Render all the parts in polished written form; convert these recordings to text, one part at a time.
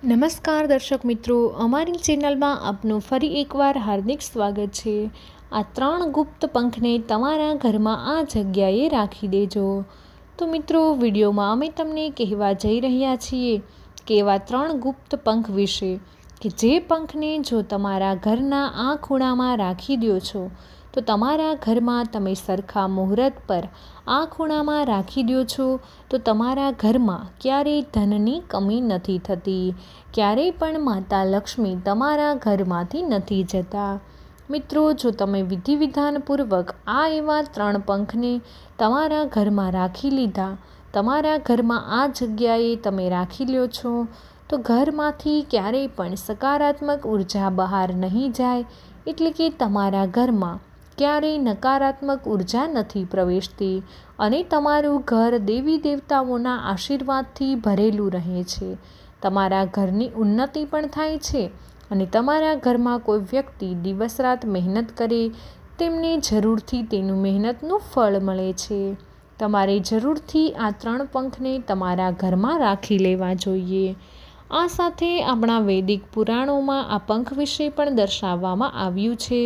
નમસ્કાર દર્શક મિત્રો, અમારી ચેનલમાં આપનું ફરી એકવાર હાર્દિક સ્વાગત છે। આ 3 ગુપ્ત પંખને તમારા ઘરમાં આ જગ્યાએ રાખી દેજો। તો મિત્રો, વિડીયોમાં અમે તમને કહેવા જઈ રહ્યા છીએ કે એવા 3 ગુપ્ત પંખ વિશે કે જે પંખને જો તમારા ઘરના આ ખૂણામાં રાખી દો છો તો તમારા ઘરમાં તમે સરખા મુહૂર્ત પર આ ખૂણામાં રાખી દો છો તો તમારા ઘરમાં ક્યારેય ધનની કમી નથી થતી, ક્યારેય પણ માતા લક્ષ્મી તમારા ઘરમાંથી નથી જતા। મિત્રો, જો તમે વિધિ વિધાનપૂર્વક આ એવા 3 પંખને તમારા ઘરમાં રાખી લીધા, તમારા ઘરમાં આ જગ્યાએ તમે રાખી લ્યો છો તો ઘરમાંથી ક્યારેય પણ સકારાત્મક ઉર્જા બહાર નહીં જાય, એટલે કે તમારા ઘરમાં ક્યારેય નકારાત્મક ઉર્જા નથી પ્રવેશતી અને તમારું ઘર દેવી દેવતાઓના આશીર્વાદથી ભરેલું રહે છે। તમારા ઘરની ઉન્નતિ પણ થાય છે અને તમારા ઘરમાં કોઈ વ્યક્તિ દિવસ રાત મહેનત કરે તેમને જરૂરથી તેનું મહેનતનું ફળ મળે છે। તમારે જરૂરથી આ 3 પંખને તમારા ઘરમાં રાખી લેવા જોઈએ। આ સાથે આપણા વૈદિક પુરાણોમાં આ પંખ વિશે પણ દર્શાવવામાં આવ્યું છે।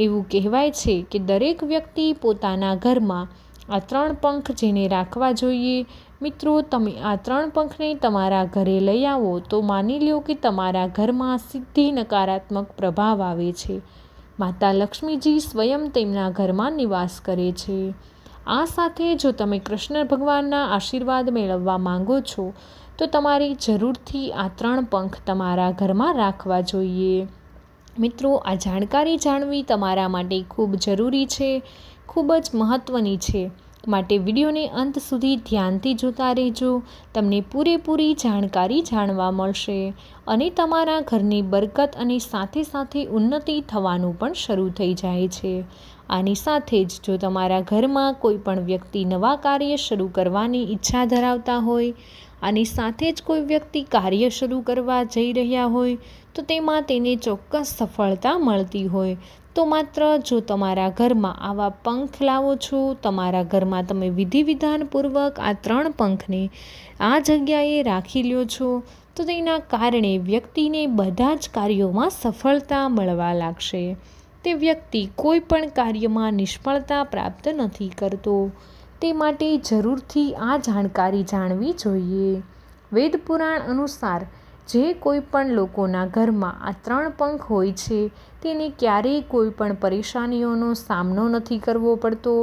એવું કહેવાય છે કે દરેક વ્યક્તિ પોતાના ઘરમાં આ 3 પંખ જેને રાખવા જોઈએ। મિત્રો, તમે આ 3 પંખને તમારા ઘરે લઈ આવો તો માની લો કે તમારા ઘરમાં સીધી નકારાત્મક પ્રભાવ આવે છે। માતા લક્ષ્મીજી સ્વયં તેમના ઘરમાં નિવાસ કરે છે। આ સાથે જો તમે કૃષ્ણ ભગવાનના આશીર્વાદ મેળવવા માંગો છો તો તમારે જરૂરથી આ 3 પંખ તમારા ઘરમાં રાખવા જોઈએ। મિત્રો, આ જાણકારી જાણવી તમારા માટે ખૂબ જરૂરી છે, ખૂબ જ મહત્ત્વની છે, માટે વિડીયોને અંત સુધી ધ્યાનથી જોતા રહેજો। તમને પૂરેપૂરી જાણકારી જાણવા મળશે અને તમારા ઘરની બરકત અને સાથે સાથે ઉન્નતિ થવાનું પણ શરૂ થઈ જાય છે। આની સાથે જ જો તમારા ઘરમાં કોઈ પણ વ્યક્તિ નવા કાર્ય શરૂ કરવાની ઈચ્છા ધરાવતા હોય, આની સાથે જ કોઈ વ્યક્તિ કાર્ય શરૂ કરવા જઈ રહ્યા હોય તો તેમાં તેને ચોક્કસ સફળતા મળતી હોય તો માત્ર જો તમારા ઘરમાં આવા પંખ લાવો છો, તમારા ઘરમાં તમે વિધિ વિધાનપૂર્વક આ 3 પંખને આ જગ્યાએ રાખી લ્યો છો તો તેના કારણે વ્યક્તિને બધા જ કાર્યોમાં સફળતા મળવા લાગશે। તે વ્યક્તિ કોઈ પણ કાર્યમાં નિષ્ફળતા પ્રાપ્ત નથી કરતો, તે માટે જરૂરથી આ જાણકારી જાણવી જોઈએ। વેદ પુરાણ અનુસાર જે કોઈ પણ લોકોના ઘરમાં આ 3 પંખ હોય છે તેને ક્યારેય કોઈ પણ પરેશાનીઓનો સામનો નથી કરવો પડતો।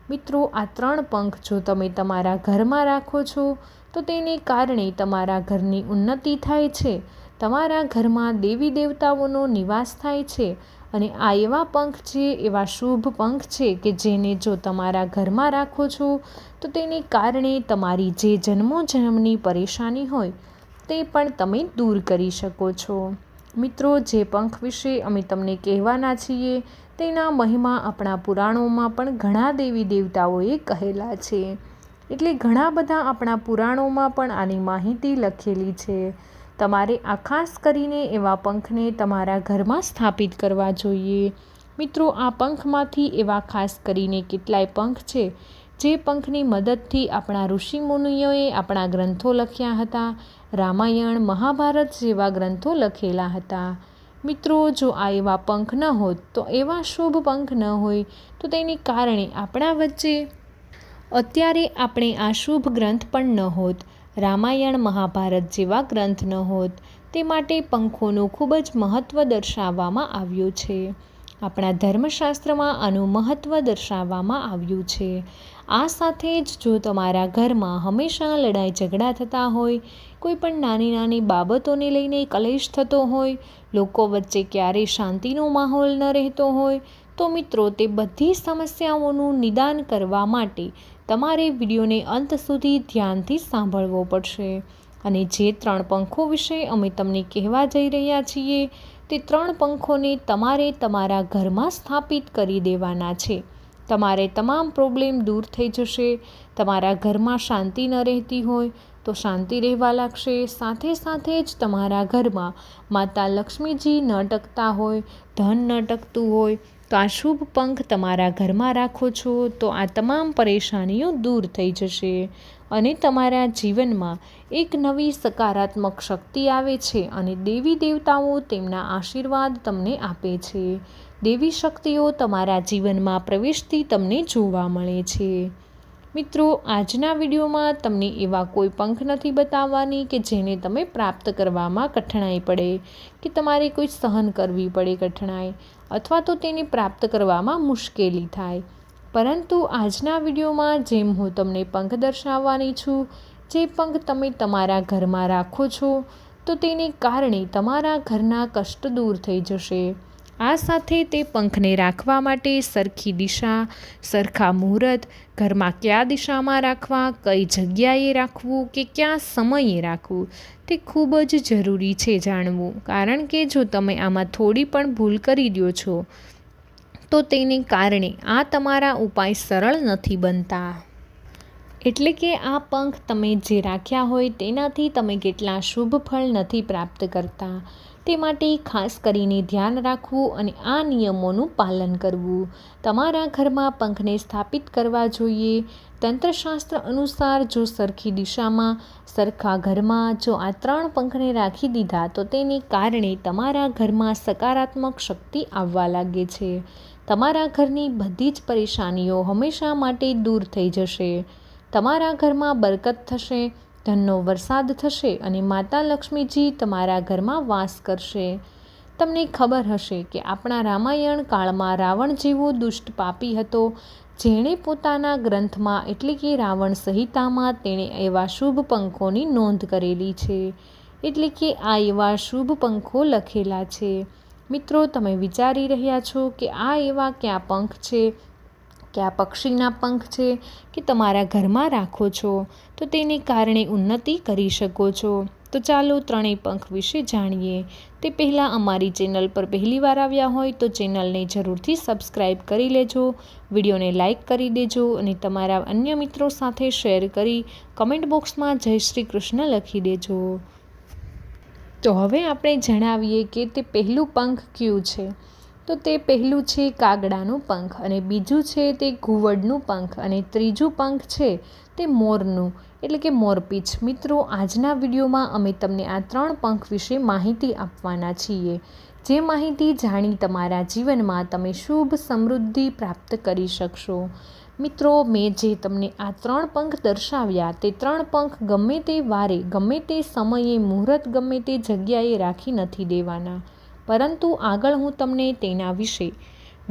મિત્રો, આ 3 પંખ જો તમે તમારા ઘરમાં રાખો છો તો તેને કારણે તમારા ઘરની ઉન્નતિ થાય છે, તમારા ઘરમાં દેવી દેવતાઓનો નિવાસ થાય છે અને આ એવા પંખ છે, એવા શુભ પંખ છે કે જેને જો તમારા ઘરમાં રાખો છો તો તેને કારણે તમારી જે જન્મોજન્મની પરેશાની હોય તે પણ તમે દૂર કરી શકો છો। મિત્રો, જે પંખ વિશે અમે તમને કહેવાના છીએ તેના મહિમા આપણા પુરાણોમાં પણ ઘણા દેવી દેવતાઓએ કહેલા છે, એટલે ઘણા બધા આપણા પુરાણોમાં પણ આની માહિતી લખેલી છે। તમારે આ ખાસ કરીને એવા પંખને તમારા ઘરમાં સ્થાપિત કરવા જોઈએ। મિત્રો, આ પંખમાંથી એવા ખાસ કરીને કેટલાય પંખ છે જે પંખની મદદથી આપણા ઋષિમુનિઓએ આપણા ગ્રંથો લખ્યા હતા, રામાયણ, મહાભારત જેવા ગ્રંથો લખેલા હતા। મિત્રો, જો આ એવા પંખ ન હોત તો એવા શુભ પંખ ન હોય તો તેને કારણે આપણા વચ્ચે અત્યારે આપણે આ શુભ ગ્રંથ પણ ન હોત, રામાયણ મહાભારત જેવા ગ્રંથ ન હોત। તે માટે પંખોનું ખૂબ જ મહત્ત્વ દર્શાવવામાં આવ્યું છે। આપણા ધર્મશાસ્ત્રમાં આનું મહત્ત્વ દર્શાવવામાં આવ્યું છે। આ સાથે જ જો તમારા ઘરમાં હંમેશા લડાઈ ઝઘડા થતા હોય, કોઈ પણ નાની નાની બાબતોને લઈને કલેશ થતો હોય, લોકો વચ્ચે ક્યારેય શાંતિનો માહોલ ન રહેતો હોય તો મિત્રો, તે બધી સમસ્યાઓનું નિદાન કરવા માટે તમારે વિડીયોને અંત સુધી ધ્યાનથી સાંભળવો પડશે અને જે 3 પંખો વિશે અમે તમને કહેવા જઈ રહ્યા છીએ તે 3 પંખોને તમારે તમારા ઘરમાં સ્થાપિત કરી દેવાના છે। તમારે તમામ પ્રોબ્લેમ દૂર થઈ જશે। તમારા ઘરમાં શાંતિ ન રહેતી હોય તો શાંતિ રહેવા લાગશે, સાથે સાથે જ તમારા ઘરમાં માતા લક્ષ્મીજી ન ટકતા હોય, ધન ન ટકતું હોય તો આ શુભ પંખ તમારા ઘરમાં રાખો છો તો આ તમામ પરેશાનીઓ દૂર થઈ જશે અને તમારા જીવનમાં એક નવી સકારાત્મક શક્તિ આવે છે અને દેવી દેવતાઓ તેમના આશીર્વાદ તમને આપે છે. દેવી શક્તિઓ તમારા જીવનમાં પ્રવેશતી તમને જોવા મળે છે. મિત્રો, આજના વિડીયોમાં તમને એવા કોઈ પંખ નથી બતાવવાની કે જેને તમે પ્રાપ્ત કરવામાં કઠણાઈ પડે કે તમારે કોઈ સહન કરવી પડે કઠણાઈ અથવા તો તેને પ્રાપ્ત કરવામાં મુશ્કેલી થાય. પરંતુ આજના વિડીયોમાં જેમ હું તમને પંખ દર્શાવવાની છું, જે પંખ તમે તમારા ઘરમાં રાખો છો તો તેને કારણે તમારા ઘરના કષ્ટ દૂર થઈ જશે. આ સાથે તે પંખને રાખવા માટે સરખી દિશા, સરખા મુહૂર્ત, ઘરમાં કયા દિશામાં રાખવા, કઈ જગ્યાએ રાખવું કે કયા સમયે રાખવું તે ખૂબ જ જરૂરી છે જાણવું. કારણ કે જો તમે આમાં થોડી પણ ભૂલ કરી દો છો તો તેને કારણે આ તમારા ઉપાય સરળ નથી બનતા. એટલે કે આ પંખ તમે જે રાખ્યા હોય તેનાથી તમે કેટલા શુભ ફળ નથી પ્રાપ્ત કરતા. તે માટે ખાસ કરીને ધ્યાન રાખવું અને આ નિયમોનું પાલન કરવું. તમારા ઘરમાં પંખને સ્થાપિત કરવા જોઈએ. તંત્રશાસ્ત્ર અનુસાર જો સરખી દિશામાં, સરખા ઘરમાં જો આ 3 પંખને રાખી દીધા તો તેને કારણે તમારા ઘરમાં સકારાત્મક શક્તિ આવવા લાગે છે. તમારા ઘરની બધી જ પરેશાનીઓ હંમેશા માટે દૂર થઈ જશે. તમારા ઘરમાં બરકત થશે, ધનનો વરસાદ થશે અને માતા લક્ષ્મીજી તમારા ઘરમાં વાસ કરશે. તમને ખબર હશે કે આપણા રામાયણ કાળમાં રાવણ જેવો દુષ્ટ પાપી હતો, જેણે પોતાના ગ્રંથમાં એટલે કે રાવણ સંહિતામાં તેણે એવા શુભ પંખોની નોંધ કરેલી છે. એટલે કે આ એવા શુભ પંખો લખેલા છે. મિત્રો, તમે વિચારી રહ્યા છો કે આ એવા કયા પંખ છે, કયા પક્ષીના પંખ છે કે તમારા ઘરમાં રાખો છો તો તેને કારણે ઉન્નતિ કરી શકો છો. તો ચાલો ત્રણેય પંખ વિશે જાણીએ. તે પહેલાં અમારી ચેનલ પર પહેલીવાર આવ્યા હોય તો ચેનલને જરૂરથી સબસ્ક્રાઈબ કરી લેજો, વિડીયોને લાઇક કરી દેજો અને તમારા અન્ય મિત્રો સાથે શેર કરી કમેન્ટ બોક્સમાં જય શ્રી કૃષ્ણ લખી દેજો. તો હવે આપણે જણાવીએ કે તે પહેલું પંખ કયું છે. તો તે પહેલું છે કાગડાનું પંખ અને બીજું છે તે ઘુવડનું પંખ અને ત્રીજું પંખ છે તે મોરનું એટલે કે મોરપીંછ. મિત્રો, આજના વિડીયોમાં અમે તમને આ 3 પંખ વિશે માહિતી આપવાના છીએ. જે માહિતી જાણી તમારા જીવનમાં તમે શુભ સમૃદ્ધિ પ્રાપ્ત કરી શકશો. મિત્રો, મેં જે તમને આ 3 પંખ દર્શાવ્યા તે 3 પંખ ગમે તે વારે, ગમે તે સમયે, મુહૂર્ત ગમે તે જગ્યાએ રાખી નથી દેવાના. પરંતુ આગળ હું તમને તેના વિશે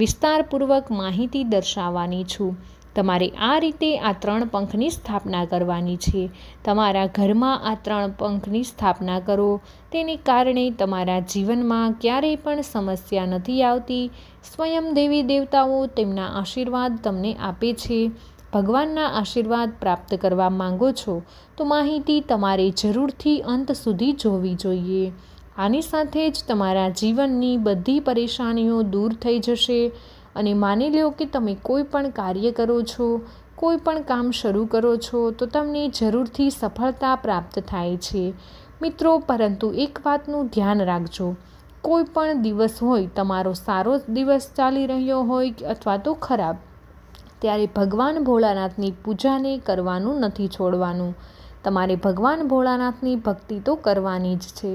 વિસ્તારપૂર્વક માહિતી દર્શાવવાની છું. તમારે આ રીતે આ 3 પંખની સ્થાપના કરવાની છે. તમારા ઘરમાં આ 3 પંખની સ્થાપના કરો. તેને કારણે તમારા જીવનમાં ક્યારેય પણ સમસ્યા નથી આવતી. સ્વયં દેવી દેવતાઓ તેમના આશીર્વાદ તમને આપે છે. ભગવાનના આશીર્વાદ પ્રાપ્ત કરવા માંગો છો તો માહિતી તમારે જરૂરથી અંત સુધી જોવી જોઈએ. આની સાથે જ તમારા જીવનની બધી પરેશાનીઓ દૂર થઈ જશે અને માની લો કે તમે કોઈ પણ કાર્ય કરો છો, કોઈ પણ કામ શરૂ કરો છો તો તમને જરૂરથી સફળતા પ્રાપ્ત થાય છે. મિત્રો, પરંતુ એક વાતનું ધ્યાન રાખજો. કોઈ પણ દિવસ હોય, તમારો સારો દિવસ ચાલી રહ્યો હોય અથવા તો ખરાબ, ત્યારે ભગવાન ભોળાનાથની પૂજાને કરવાનું નથી છોડવાનું. તમારે ભગવાન ભોળાનાથની ભક્તિ તો કરવાની જ છે.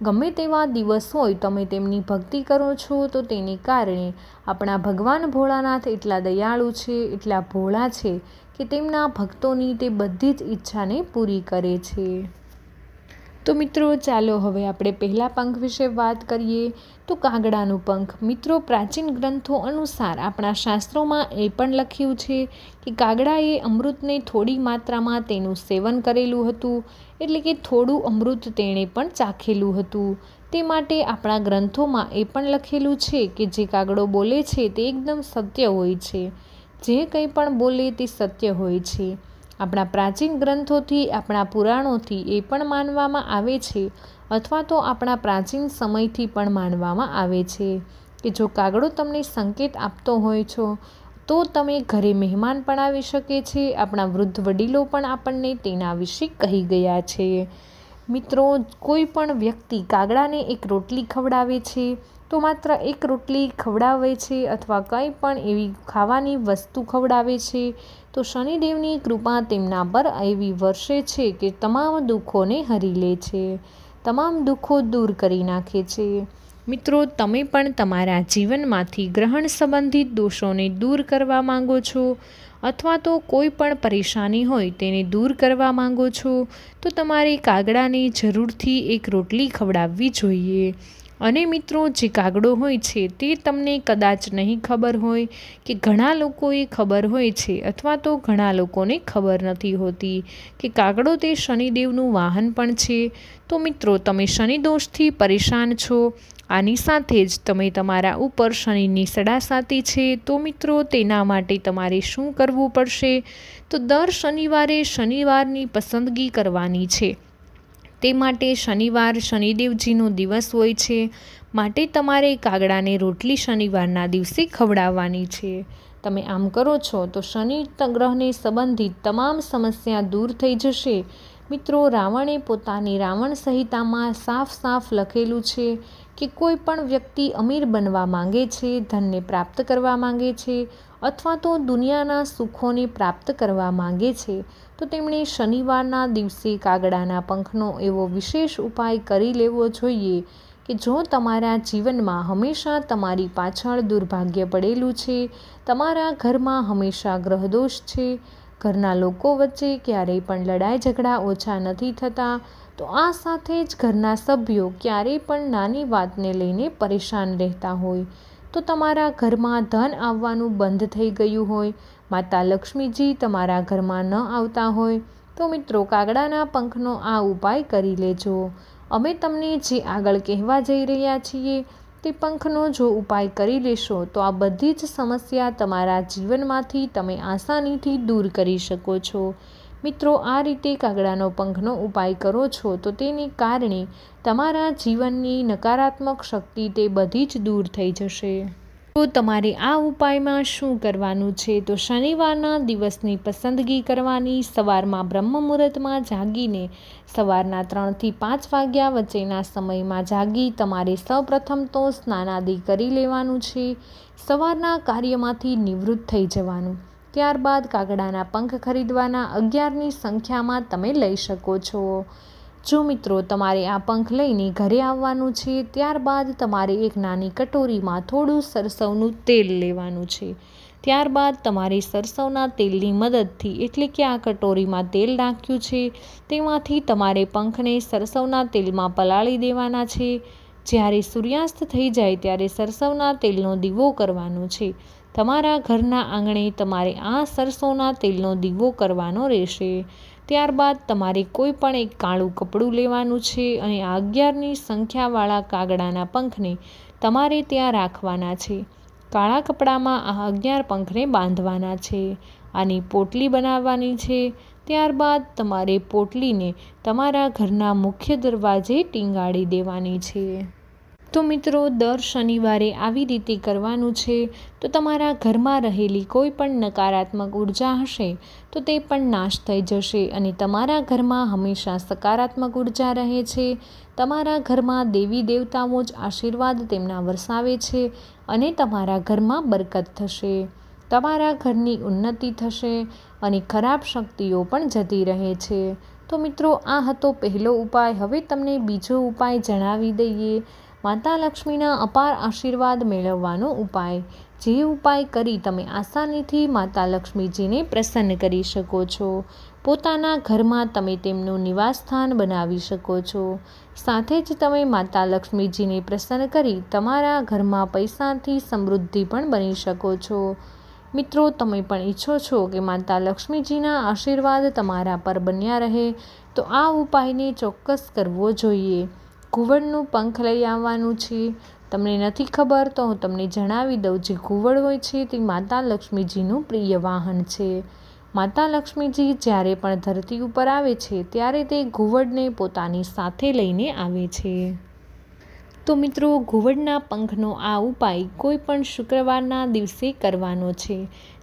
ગમે તેવા દિવસ હોય તમે તેમની ભક્તિ કરો છો તો તેને કારણે આપણા ભગવાન ભોળાનાથ એટલા દયાળુ છે, એટલા ભોળા છે કે તેમના ભક્તોની તે બધી જ ઈચ્છાને પૂરી કરે છે. તો મિત્રો, ચાલો હવે આપણે પહેલા પંખ વિશે વાત કરીએ. તો કાગડાનું પંખ. મિત્રો, પ્રાચીન ગ્રંથો અનુસાર આપણા શાસ્ત્રોમાં એ પણ લખ્યું છે કે કાગડાએ અમૃતને થોડી માત્રામાં તેનું સેવન કરેલું હતું, એટલે કે થોડું અમૃત તેણે પણ ચાખેલું હતું. તે માટે આપણા ગ્રંથોમાં એ પણ લખેલું છે કે જે કાગડો બોલે છે તે એકદમ સત્ય હોય છે. જે કંઈ પણ બોલે તે સત્ય હોય છે. આપણા પ્રાચીન ગ્રંથોથી, આપણા પુરાણોથી એ પણ માનવામાં આવે છે અથવા તો આપણા પ્રાચીન સમયથી પણ માનવામાં આવે છે કે જો કાગડો તમને સંકેત આપતો હોય છો તો તમે ઘરે મહેમાન પણ આવી શકે છે. આપણા વૃદ્ધ વડીલો પણ આપણને તેના વિશે કહી ગયા છે. મિત્રો, કોઈ પણ વ્યક્તિ કાગડાને એક રોટલી ખવડાવે છે તો માત્ર એક રોટલી ખવડાવે છે અથવા કંઈ પણ એવી ખાવાની વસ્તુ ખવડાવે છે તો શનિદેવની કૃપા તેમના પર એવી વરસે છે કે તમામ દુઃખોને હરી લે છે, તમામ દુઃખો દૂર કરી નાખે છે. મિત્રો, તમે પણ તમારા જીવનમાંથી ગ્રહણ સંબંધિત દોષોને દૂર કરવા માંગો છો અથવા તો કોઈ પણ પરેશાની હોય તેને દૂર કરવા માંગો છો તો તમારે કાગડાને જરૂરથી એક રોટલી ખવડાવવી જોઈએ. અને મિત્રો, જે કાગડો હોય છે તે તમને કદાચ નહીં ખબર હોય કે ઘણા લોકોએ ખબર હોય છે અથવા તો ઘણા લોકોને ખબર નથી હોતી કે કાગડો તે શનિદેવનું વાહન પણ છે. તો મિત્રો, તમે શનિ દોષથી પરેશાન છો, આની સાથે જ તમે તમારા ઉપર શનિની સડાસાતી છે, તો મિત્રો તેના માટે તમારે શું કરવું પડશે? તો દર શનિવારે શનિવારની પસંદગી કરવાની છે. તે માટે શનિવાર શનિદેવજીનો દિવસ હોય છે, માટે તમારે કાગડાને રોટલી શનિવારના દિવસે ખવડાવવાની છે. તમે આમ કરો છો તો શનિ ગ્રહને સંબંધિત તમામ સમસ્યા દૂર થઈ જશે. મિત્રો, રાવણે પોતાની રાવણ સંહિતામાં સાફ લખેલું છે કે કોઈ પણ વ્યક્તિ અમીર બનવા માંગે છે, ધનને પ્રાપ્ત કરવા માંગે છે અથવા તો દુનિયાના સુખોને પ્રાપ્ત કરવા માંગે છે તો તેમણે શનિવારના દિવસે કાગડાના પંખનો એવો વિશેષ ઉપાય કરી લેવો જોઈએ કે જો તમારા જીવનમાં હંમેશા તમારી પાછળ દુર્ભાગ્ય પડેલું છે, તમારા ઘરમાં હંમેશા ગ્રહદોષ છે, ઘરના લોકો વચ્ચે ક્યારેય પણ લડાઈ ઝઘડા ઓછા નથી થતા, તો આ સાથે જ ઘરના સભ્યો ક્યારેય પણ નાની વાતને લઈને પરેશાન રહેતા હોય, તો તમારા ઘરમાં ધન આવવાનું બંધ થઈ ગયું હોય, માતા લક્ષ્મીજી તમારા ઘરમાં ન આવતા હોય, તો મિત્રો કાગડાના પંખનો આ ઉપાય કરી લેજો. અમે તમને જે આગળ કહેવા જઈ રહ્યા છીએ તે પંખનો જો ઉપાય કરી લેશો તો આ બધી જ સમસ્યા તમારા જીવનમાંથી તમે આસાનીથી દૂર કરી શકો છો. મિત્રો, આ રીતે કાગડાનો પંખનો ઉપાય કરો છો તો તેને કારણે તમારા જીવનની નકારાત્મક શક્તિ તે બધી જ દૂર થઈ જશે. તો તમારે આ ઉપાયમાં શું કરવાનું છે? તો શનિવારના દિવસની પસંદગી કરવાની. સવારમાં બ્રહ્મ મુહૂર્તમાં જાગીને સવારના 3 થી 5 વાગ્યા વચ્ચેના સમયમાં જાગી તમારે સૌપ્રથમ તો સ્નાનાદિ કરી લેવાનું છે. સવારના કાર્યમાંથી નિવૃત્ત થઈ જવાનું. ત્યારબાદ કાગડાના પંખ ખરીદવાના 11ની સંખ્યામાં તમે લઈ શકો છો. જો મિત્રો, તમારે આ પંખ લઈને ઘરે આવવાનું છે, ત્યારબાદ તમારે એક નાની કટોરીમાં થોડું સરસવનું તેલ લેવાનું છે. ત્યારબાદ તમારે સરસવના તેલની મદદથી, એટલે કે આ કટોરીમાં તેલ નાખ્યું છે તેમાંથી તમારે પંખને સરસવના તેલમાં પલાળી દેવાના છે. જ્યારે સૂર્યાસ્ત થઈ જાય ત્યારે સરસવના તેલનો દીવો કરવાનો છે. તમારા ઘરના આંગણે તમારે આ સરસવના તેલનો દીવો કરવાનો રહેશે. ત્યારબાદ તમારે કોઈ પણ એક કાળું કપડું લેવાનું છે અને આ 11ની સંખ્યાવાળા કાગડાના પંખને તમારે ત્યાં રાખવાના છે. કાળા કપડામાં આ 11 પંખને બાંધવાના છે. આની પોટલી બનાવવાની છે. ત્યારબાદ તમારે પોટલીને તમારા ઘરના મુખ્ય દરવાજે ટીંગાડી દેવાની છે. તો મિત્રો, દર શનિવારે આવી રીતે કરવાનું છે તો તમારા ઘરમાં રહેલી કોઈ પણ નકારાત્મક ઉર્જા હશે તો તે પણ નાશ થઈ જશે અને તમારા ઘરમાં હંમેશા સકારાત્મક ઉર્જા રહે છે. તમારા ઘરમાં દેવી દેવતાઓ જ આશીર્વાદ તેમના વરસાવે છે અને તમારા ઘરમાં બરકત થશે, તમારા ઘરની ઉન્નતિ થશે અને ખરાબ શક્તિઓ પણ જતી રહે છે. તો મિત્રો, આ હતો પહેલો ઉપાય. હવે તમને બીજો ઉપાય જણાવી દઈએ. માતા લક્ષ્મીના અપાર આશીર્વાદ મેળવવાનો ઉપાય. જે ઉપાય કરી તમે આસાનીથી માતા લક્ષ્મીજીને પ્રસન્ન કરી શકો છો. પોતાના ઘરમાં તમે તેમનું નિવાસસ્થાન બનાવી શકો છો. સાથે જ તમે માતા લક્ષ્મીજીને પ્રસન્ન કરી તમારા ઘરમાં પૈસાથી સમૃદ્ધિ પણ બની શકો છો. મિત્રો, તમે પણ ઈચ્છો છો કે માતા લક્ષ્મીજીના આશીર્વાદ તમારા પર બન્યા રહે તો આ ઉપાયને ચોક્કસ કરવો જોઈએ. ઘુવડનું પંખ લઈ આવવાનું છે. તમને નથી ખબર તો હું તમને જણાવી દઉં. જે ઘુવડ હોય છે તે માતા લક્ષ્મીજીનું પ્રિય વાહન છે. માતા લક્ષ્મીજી જ્યારે પણ ધરતી ઉપર આવે છે ત્યારે તે ઘુવડને પોતાની સાથે લઈને આવે છે. તો મિત્રો, ઘુવડના પંખનો આ ઉપાય કોઈ પણ શુક્રવારના દિવસે કરવાનો છે.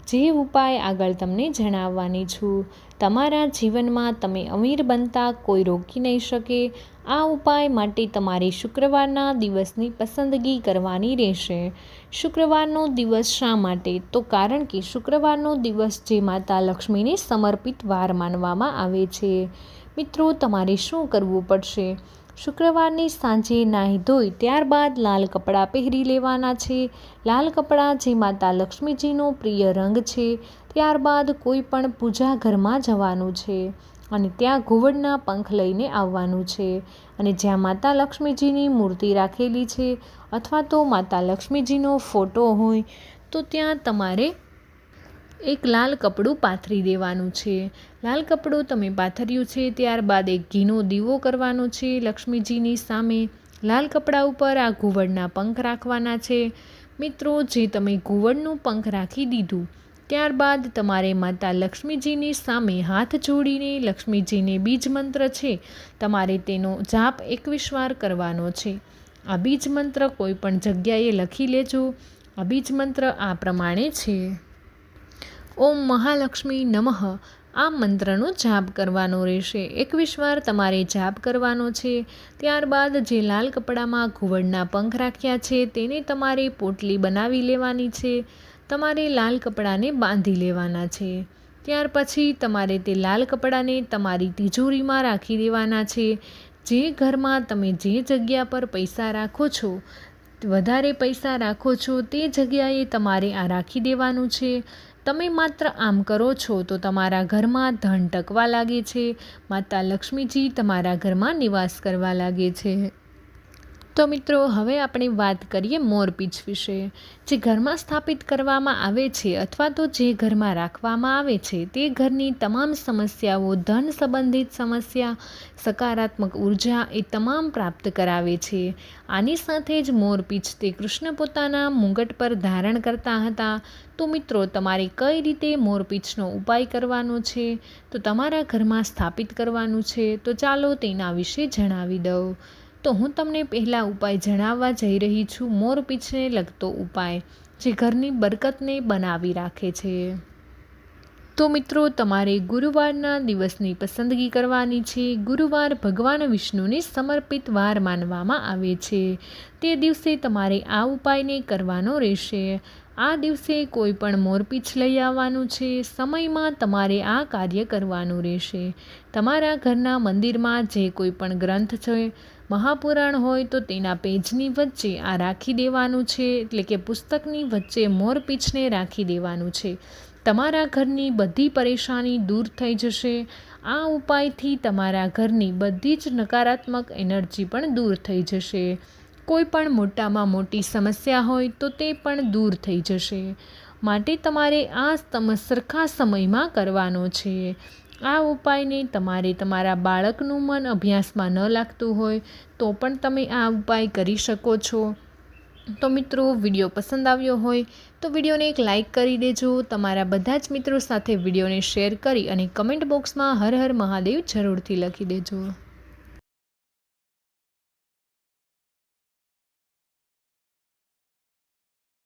જે ઉપાય આગળ તમને જણાવવાની છું, તમારા જીવનમાં તમે અમીર બનતા કોઈ રોકી નહીં શકે। આ ઉપાય માટે તમારે શુક્રવારના દિવસની પસંદગી કરવાની રહેશે। શુક્રવારનો દિવસ શા માટે? તો કારણ કે શુક્રવારનો દિવસ જે માતા લક્ષ્મીને સમર્પિત વાર માનવામાં આવે છે। મિત્રો, તમારે શું કરવું પડશે? શુક્રવારની સાંજે નાહી ધોઈ ત્યારબાદ લાલ કપડાં પહેરી લેવાના છે। લાલ કપડાં જે માતા લક્ષ્મીજીનો પ્રિય રંગ છે। ત્યારબાદ કોઈ પણ પૂજા ઘરમાં જવાનું છે અને ત્યાં ઘુવડના પંખ લઈને આવવાનું છે અને જ્યાં માતા લક્ષ્મીજીની મૂર્તિ રાખેલી છે અથવા તો માતા લક્ષ્મીજીનો ફોટો હોય તો ત્યાં તમારે એક લાલ કપડું પાથરી દેવાનું છે। લાલ કપડું તમે પાથર્યું છે ત્યારબાદ એક ઘીનો દીવો કરવાનો છે લક્ષ્મીજીની સામે। લાલ કપડા ઉપર આ ઘુવડના પંખ રાખવાના છે। મિત્રો, જે તમે ઘુવડનું પંખ રાખી દીધું ત્યારબાદ તમારે માતા લક્ષ્મીજીની સામે હાથ જોડીને લક્ષ્મીજીને બીજ મંત્ર છે તમારે તેનો જાપ 21 વાર કરવાનો છે। આ બીજ મંત્ર કોઈ પણ જગ્યાએ લખી લેજો। આ બીજ મંત્ર આ પ્રમાણે છે: ઓમ મહાલક્ષ્મી નમઃ। આ મંત્રનો જાપ કરવાનો રહેશે। 21 વાર તમારે જાપ કરવાનો છે। ત્યારબાદ જે લાલ કપડામાં ઘુવડના પંખ રાખ્યા છે તેને તમારે પોટલી બનાવી લેવાની છે। તમારે લાલ કપડાને બાંધી લેવાના છે। ત્યાર પછી તમારે તે લાલ કપડાને તમારી તિજોરીમાં રાખી દેવાના છે। જે ઘરમાં તમે જે જગ્યા પર પૈસા રાખો છો, વધારે પૈસા રાખો છો, તે જગ્યાએ તમારે આ રાખી દેવાનું છે। તમે માત્ર આમ કરો છો તો તમારા ઘરમાં ધન ટકવા લાગે છે। માતા લક્ષ્મીજી તમારા ઘરમાં નિવાસ કરવા લાગે છે। તો મિત્રો, હવે આપણે વાત કરીએ મોરપીંછ વિશે। જે ઘરમાં સ્થાપિત કરવામાં આવે છે અથવા તો જે ઘરમાં રાખવામાં આવે છે તે ઘરની તમામ સમસ્યાઓ, ધન સંબંધિત સમસ્યા, સકારાત્મક ઉર્જા એ તમામ પ્રાપ્ત કરાવે છે। આની સાથે જ મોરપીંછ તે કૃષ્ણ પોતાના મુગટ પર ધારણ કરતા હતા। તો મિત્રો, તમારે કઈ રીતે મોરપીંછનો ઉપાય કરવાનો છે, તો તમારા ઘરમાં સ્થાપિત કરવાનું છે, તો ચાલો તેના વિશે જણાવી દઉં। તો હું તમને પહેલાં ઉપાય જણાવવા જઈ રહી છું, મોરપીંછને લગતો ઉપાય જે ઘરની બરકતને બનાવી રાખે છે। તો મિત્રો, તમારે ગુરુવારના દિવસની પસંદગી કરવાની છે। ગુરુવાર ભગવાન વિષ્ણુને સમર્પિત વાર માનવામાં આવે છે। તે દિવસે તમારે આ ઉપાયને કરવાનો રહેશે। આ દિવસે કોઈ પણ મોરપીંછ લઈ આવવાનું છે। સમયમાં તમારે આ કાર્ય કરવાનું રહેશે। તમારા ઘરના મંદિરમાં જે કોઈ પણ ગ્રંથ છે, મહાપુરાણ હોય તો તેના પેજની વચ્ચે આ રાખી દેવાનું છે, એટલે કે પુસ્તકની વચ્ચે મોરપીંછને રાખી દેવાનું છે। તમારા ઘરની બધી પરેશાની દૂર થઈ જશે। આ ઉપાયથી તમારા ઘરની બધી જ નકારાત્મક એનર્જી પણ દૂર થઈ જશે। કોઈ પણ મોટામાં મોટી સમસ્યા હોય તો તે પણ દૂર થઈ જશે। માટે તમારે આ સરખા સમયમાં કરવાનો છે। આ ઉપાયને તમારે તમારા બાળકનું મન અભ્યાસમાં ન લાગતું હોય તો પણ તમે આ ઉપાય કરી શકો છો। તો મિત્રો, વિડીયો પસંદ આવ્યો હોય તો વિડીયોને એક લાઇક કરી દેજો। તમારા બધા જ મિત્રો સાથે વિડીયોને શેર કરી અને કમેન્ટ બોક્સમાં હર હર મહાદેવ જરૂરથી લખી દેજો।